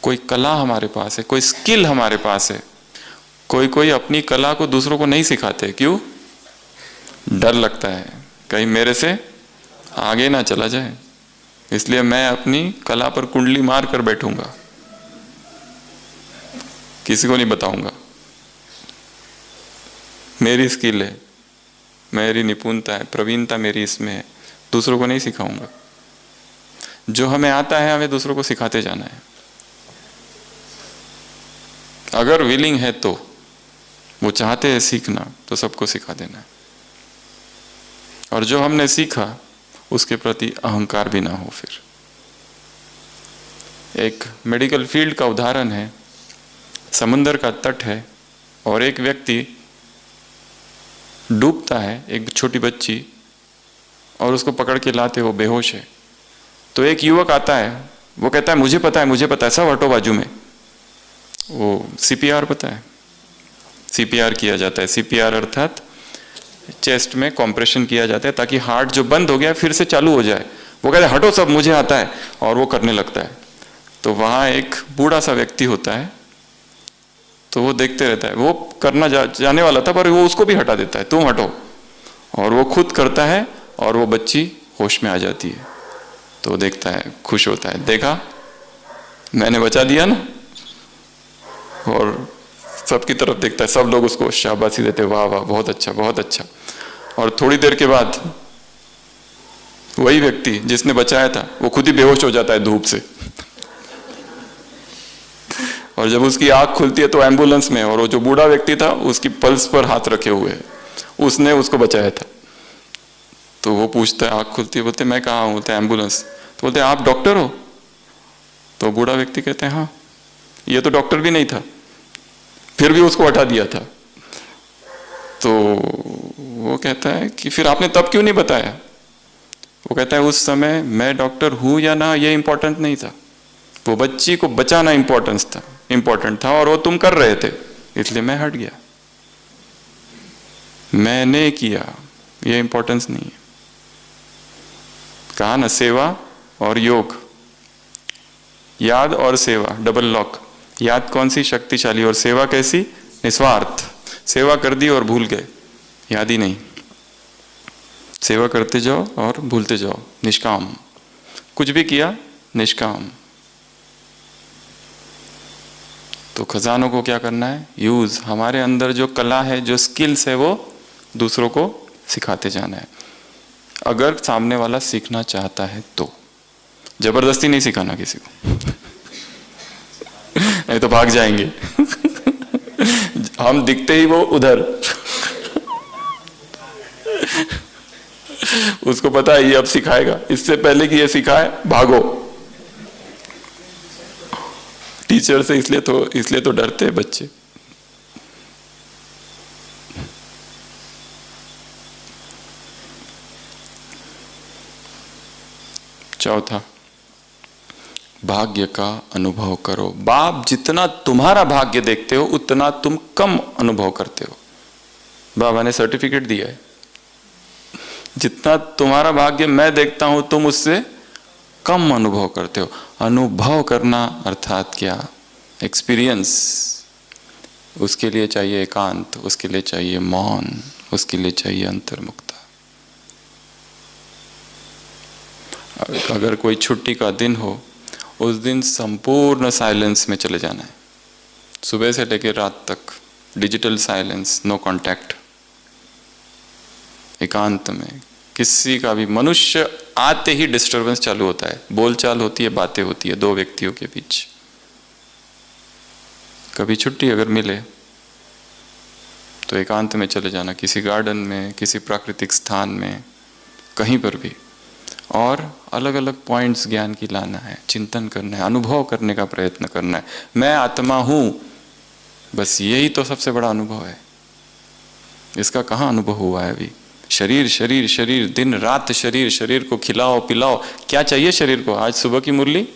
कोई कला हमारे पास है, कोई स्किल हमारे पास है। कोई अपनी कला को दूसरों को नहीं सिखाते, क्यों? डर लगता है कहीं मेरे से आगे ना चला जाए, इसलिए मैं अपनी कला पर कुंडली मार कर बैठूंगा, किसी को नहीं बताऊंगा। मेरी स्किल है, मेरी निपुणता है, प्रवीणता मेरी इसमें है, दूसरों को नहीं सिखाऊंगा। जो हमें आता है हमें दूसरों को सिखाते जाना है। अगर विलिंग है तो, वो चाहते हैं सीखना, तो सबको सिखा देना है। और जो हमने सीखा उसके प्रति अहंकार भी ना हो। फिर एक मेडिकल फील्ड का उदाहरण है, समुंदर का तट है और एक व्यक्ति डूबता है, एक छोटी बच्ची, और उसको पकड़ के लाते, वो बेहोश है। तो एक युवक आता है, वो कहता है मुझे पता है, मुझे पता है, सब हटो बाजू में। वो सीपीआर पता है, सीपीआर किया जाता है। सीपीआर अर्थात चेस्ट में कॉम्प्रेशन किया जाता है ताकि हार्ट जो बंद हो गया फिर से चालू हो जाए। वो कहता है हटो सब, मुझे आता है, और वो करने लगता है। तो वहां एक बूढ़ा सा व्यक्ति होता है, तो वो देखते रहता है। वो करना जाने वाला था पर वो उसको भी हटा देता है, तुम हटो, और वो खुद करता है और वो बच्ची होश में आ जाती है। तो वो देखता है, खुश होता है, देखा मैंने बचा दिया ना। और सबकी तरफ देखता है, सब लोग उसको शाबाशी देते, वाह वाह बहुत अच्छा बहुत अच्छा। और थोड़ी देर के बाद वही व्यक्ति जिसने बचाया था वो खुद ही बेहोश हो जाता है धूप से। और जब उसकी आंख खुलती है तो एम्बुलेंस में, और वो जो बूढ़ा व्यक्ति था उसकी पल्स पर हाथ रखे हुए है, उसने उसको बचाया था। तो वो पूछता है, आंख खुलती है, बोलते मैं कहाँ हूँ? बोलते एम्बुलेंस। तो बोलते आप डॉक्टर हो? तो बूढ़ा व्यक्ति कहते हैं हाँ। ये तो डॉक्टर भी नहीं था, फिर भी उसको हटा दिया था। तो वो कहता है कि फिर आपने तब क्यों नहीं बताया? वो कहता है उस समय मैं डॉक्टर हूं या ना ये इंपॉर्टेंट नहीं था, वो बच्ची को बचाना इंपॉर्टेंट था और वो तुम कर रहे थे, इसलिए मैं हट गया, मैंने किया, ये इंपॉर्टेंस नहीं है। कहा ना, सेवा और योग, याद और सेवा, डबल लॉक। याद कौन सी? शक्तिशाली। और सेवा कैसी? निस्वार्थ। सेवा कर दी और भूल गए, याद ही नहीं। सेवा करते जाओ और भूलते जाओ, निष्काम। कुछ भी किया, निष्काम। तो खजानों को क्या करना है? यूज। हमारे अंदर जो कला है, जो स्किल्स है, वो दूसरों को सिखाते जाना है। अगर सामने वाला सीखना चाहता है तो, जबरदस्ती नहीं सिखाना किसी को। नहीं तो भाग जाएंगे। हम दिखते ही वो उधर। उसको पता है ये अब सिखाएगा, इससे पहले कि ये सिखाए भागो। टीचर से इसलिए तो डरते हैं बच्चे। चौथा, भाग्य का अनुभव करो। बाप जितना तुम्हारा भाग्य देखते हो उतना तुम कम अनुभव करते हो। बाबा ने सर्टिफिकेट दिया है, जितना तुम्हारा भाग्य मैं देखता हूं तुम उससे कम अनुभव करते हो। अनुभव करना अर्थात क्या? एक्सपीरियंस। उसके लिए चाहिए एकांत, उसके लिए चाहिए मौन, उसके लिए चाहिए अंतर्मुक्ता। अगर कोई छुट्टी का दिन हो, उस दिन संपूर्ण साइलेंस में चले जाना है, सुबह से लेकर रात तक। Digital silence, no contact. एकांत में किसी का भी, मनुष्य आते ही डिस्टरबेंस चालू होता है, बोलचाल होती है, बातें होती है दो व्यक्तियों के बीच। कभी छुट्टी अगर मिले तो एकांत में चले जाना, किसी गार्डन में, किसी प्राकृतिक स्थान में, कहीं पर भी, और अलग अलग पॉइंट्स ज्ञान की लाना है, चिंतन करना है, अनुभव करने का प्रयत्न करना है। मैं आत्मा हूं, बस यही तो सबसे बड़ा अनुभव है। इसका कहाँ अनुभव हुआ है अभी? शरीर शरीर शरीर, दिन रात शरीर, शरीर को खिलाओ पिलाओ। क्या चाहिए शरीर को? आज सुबह की मुरली,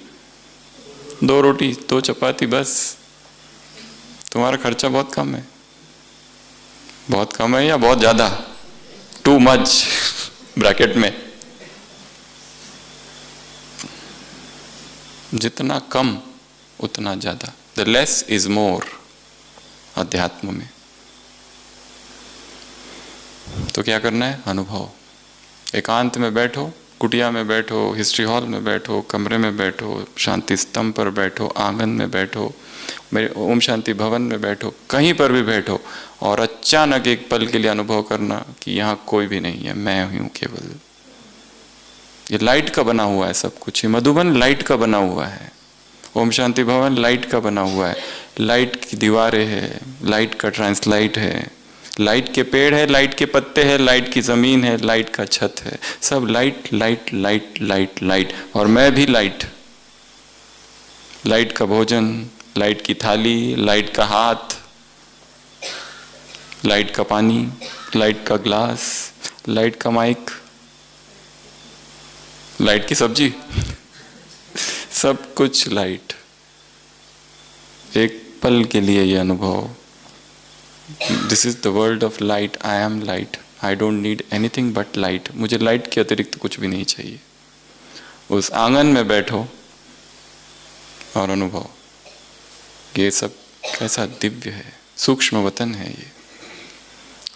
2 रोटी 2 चपाती, बस। तुम्हारा खर्चा बहुत कम है। बहुत कम है या बहुत ज्यादा? टू मच ब्रैकेट में। जितना कम उतना ज्यादा, द लेस इज मोर अध्यात्म में। तो क्या करना है? अनुभव। एकांत में बैठो, कुटिया में बैठो, हिस्ट्री हॉल में बैठो, कमरे में बैठो, शांति स्तंभ पर बैठो, आंगन में बैठो, मेरे ओम शांति भवन में बैठो, कहीं पर भी बैठो, और अचानक एक पल के लिए अनुभव करना कि यहाँ कोई भी नहीं है, मैं ही हूँ केवल। ये लाइट का बना हुआ है सब कुछ। ये मधुबन लाइट का बना हुआ है, ओम शांति भवन लाइट का बना हुआ है। लाइट की दीवारें है, लाइट का ट्रांसलाइट है, लाइट के पेड़ है, लाइट के पत्ते हैं, लाइट की जमीन है, लाइट का छत है, सब light light light light light. और मैं भी लाइट। लाइट का भोजन, लाइट की थाली, लाइट का हाथ, लाइट का पानी, लाइट का ग्लास, लाइट का माइक, लाइट की सब्जी, सब कुछ लाइट। एक पल के लिए ये अनुभव, this is the world of light, I am light, I don't need anything but light. मुझे लाइट के अतिरिक्त कुछ भी नहीं चाहिए। उस आंगन में बैठो और अनुभव, ये सब कैसा दिव्य है, सूक्ष्म वतन है ये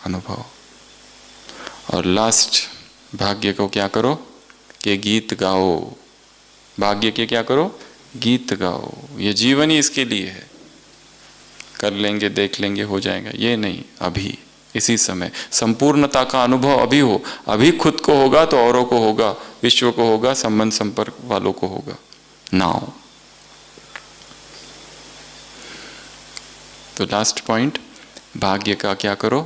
अनुभव। और लास्ट, भाग्य को क्या करो कि गीत गाओ। भाग्य के क्या करो? गीत गाओ। ये जीवन ही इसके लिए है। कर लेंगे, देख लेंगे, हो जाएगा, ये नहीं, अभी इसी समय संपूर्णता का अनुभव अभी हो। अभी खुद को होगा तो औरों को होगा, विश्व को होगा, संबंध संपर्क वालों को होगा। नाउ तो लास्ट पॉइंट, भाग्य का क्या करो?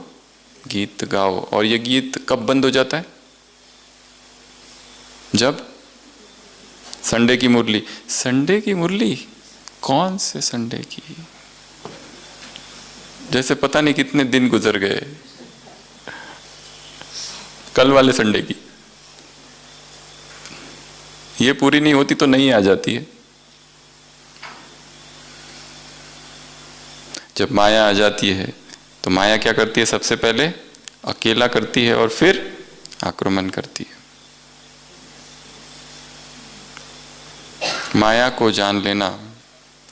गीत गाओ। और ये गीत कब बंद हो जाता है? जब संडे की मुरली। संडे की मुरली? कौन से संडे की? जैसे पता नहीं कितने दिन गुजर गए। कल वाले संडे की। ये पूरी नहीं होती तो नहीं आ जाती है। जब माया आ जाती है तो माया क्या करती है? सबसे पहले अकेला करती है और फिर आक्रमण करती है। माया को जान लेना।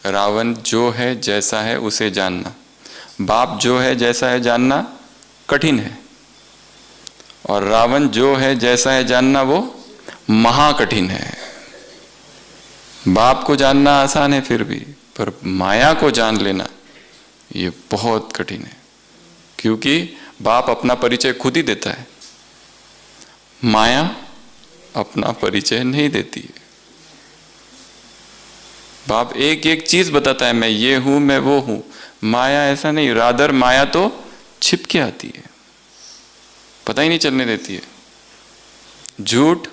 रावण जो है जैसा है उसे जानना। बाप जो है जैसा है जानना कठिन है, और रावण जो है जैसा है जानना वो महाकठिन है। बाप को जानना आसान है फिर भी, पर माया को जान लेना ये बहुत कठिन है, क्योंकि बाप अपना परिचय खुद ही देता है, माया अपना परिचय नहीं देती है। बाप एक एक चीज बताता है, मैं ये हूं, मैं वो हूं। माया ऐसा नहीं, रादर माया तो छिप के आती है, पता ही नहीं चलने देती है। झूठ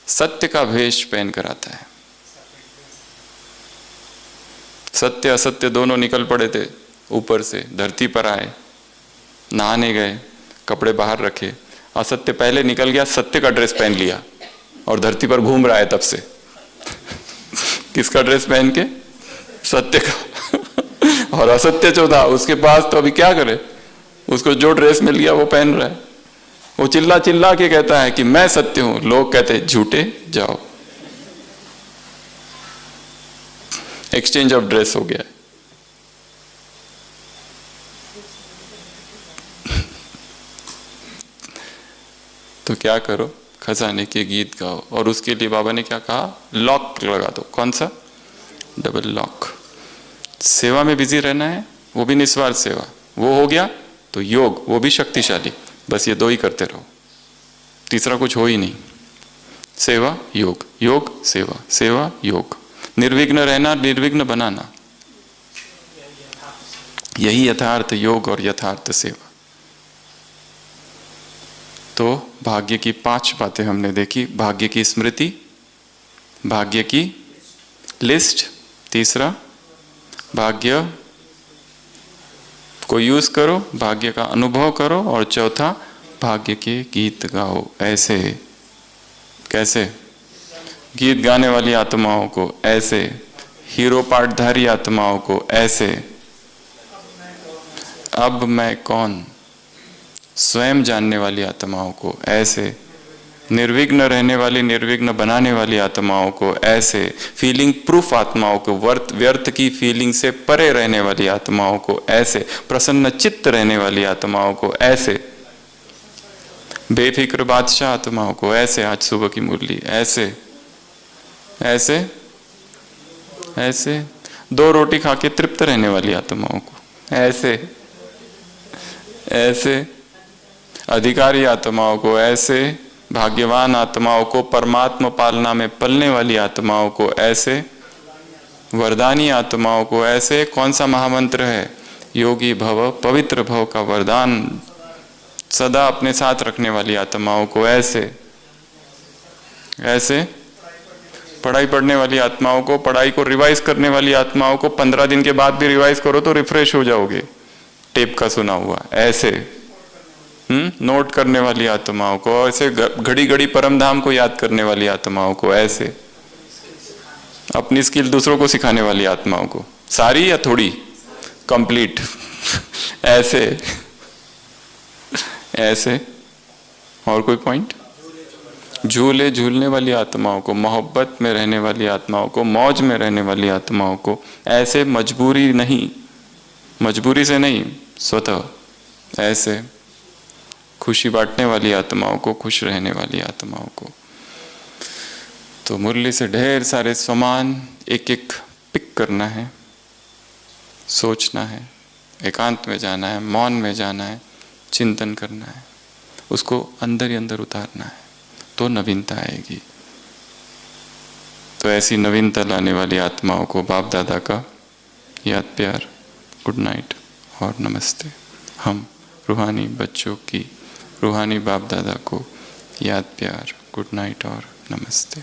सत्य का भेष पहन कर आता है। सत्य असत्य दोनों निकल पड़े थे ऊपर से, धरती पर आए, नहाने गए, कपड़े बाहर रखे, असत्य पहले निकल गया, सत्य का ड्रेस पहन लिया और धरती पर घूम रहा है तब से। किसका ड्रेस पहन के? सत्य का। और असत्य जो था उसके पास तो अभी क्या करे, उसको जो ड्रेस मिल गया वो पहन रहा है। वो चिल्ला चिल्ला के कहता है कि मैं सत्य हूं, लोग कहते हैं झूठे जाओ। एक्सचेंज ऑफ ड्रेस हो गया है। तो क्या करो? खजाने के गीत गाओ। और उसके लिए बाबा ने क्या कहा? लॉक लगा दो। कौन सा? Double lock. सेवा में बिजी रहना है, वो भी निस्वार्थ सेवा, वो हो गया तो योग, वो भी शक्तिशाली। बस ये दो ही करते रहो। तीसरा कुछ हो ही नहीं। सेवा योग, योग सेवा, सेवा योग, निर्विघ्न रहना, निर्विघ्न बनाना, यही यथार्थ योग और यथार्थ सेवा। तो भाग्य की 5 बातें हमने देखी। भाग्य की स्मृति, भाग्य की लिस्ट, तीसरा भाग्य को यूज करो, भाग्य का अनुभव करो, और चौथा भाग्य के गीत गाओ। ऐसे, कैसे? गीत गाने वाली आत्माओं को ऐसे, हीरो पाठधारी आत्माओं को ऐसे, अब मैं कौन, स्वयं जानने वाली आत्माओं को ऐसे, निर्विघ्न रहने वाली, निर्विघ्न बनाने वाली आत्माओं को ऐसे, फीलिंग प्रूफ आत्माओं को, व्यर्थ की फीलिंग से परे रहने वाली आत्माओं को ऐसे, प्रसन्न चित्त रहने वाली आत्माओं को ऐसे, बेफिक्र बादशाह आत्माओं को ऐसे। आज सुबह की मुरली ऐसे ऐसे ऐसे, 2 रोटी खा के तृप्त रहने वाली आत्माओं को ऐसे ऐसे, अधिकारी आत्माओं को ऐसे, भाग्यवान आत्माओं को, परमात्मा पालना में पलने वाली आत्माओं को ऐसे, वरदानी आत्माओं को ऐसे। कौन सा महामंत्र है? योगी भव, पवित्र भव का वरदान सदा अपने साथ रखने वाली आत्माओं को ऐसे ऐसे, पढ़ाई पढ़ने वाली आत्माओं को, पढ़ाई को रिवाइज करने वाली आत्माओं को, 15 दिन के बाद भी रिवाइज करो तो रिफ्रेश हो जाओगे, टेप का सुना हुआ ऐसे। नोट करने वाली आत्माओं को ऐसे, घड़ी घड़ी परम धाम को याद करने वाली आत्माओं को ऐसे, अपनी स्किल दूसरों को सिखाने वाली आत्माओं को, सारी या थोड़ी, कंप्लीट ऐसे ऐसे। और कोई पॉइंट? झूले झूलने वाली आत्माओं को, मोहब्बत में रहने वाली आत्माओं को, मौज में रहने वाली आत्माओं को ऐसे, मजबूरी नहीं, मजबूरी से नहीं, स्वतः ऐसे, खुशी बांटने वाली आत्माओं को, खुश रहने वाली आत्माओं को। तो मुरली से ढेर सारे समान एक एक पिक करना है, सोचना है, एकांत में जाना है, मौन में जाना है, चिंतन करना है, उसको अंदर ही अंदर उतारना है, तो नवीनता आएगी। तो ऐसी नवीनता लाने वाली आत्माओं को बाप दादा का याद प्यार, गुड नाइट और नमस्ते। हम रूहानी बच्चों की, रूहानी बाप दादा को याद प्यार, गुड नाइट और नमस्ते।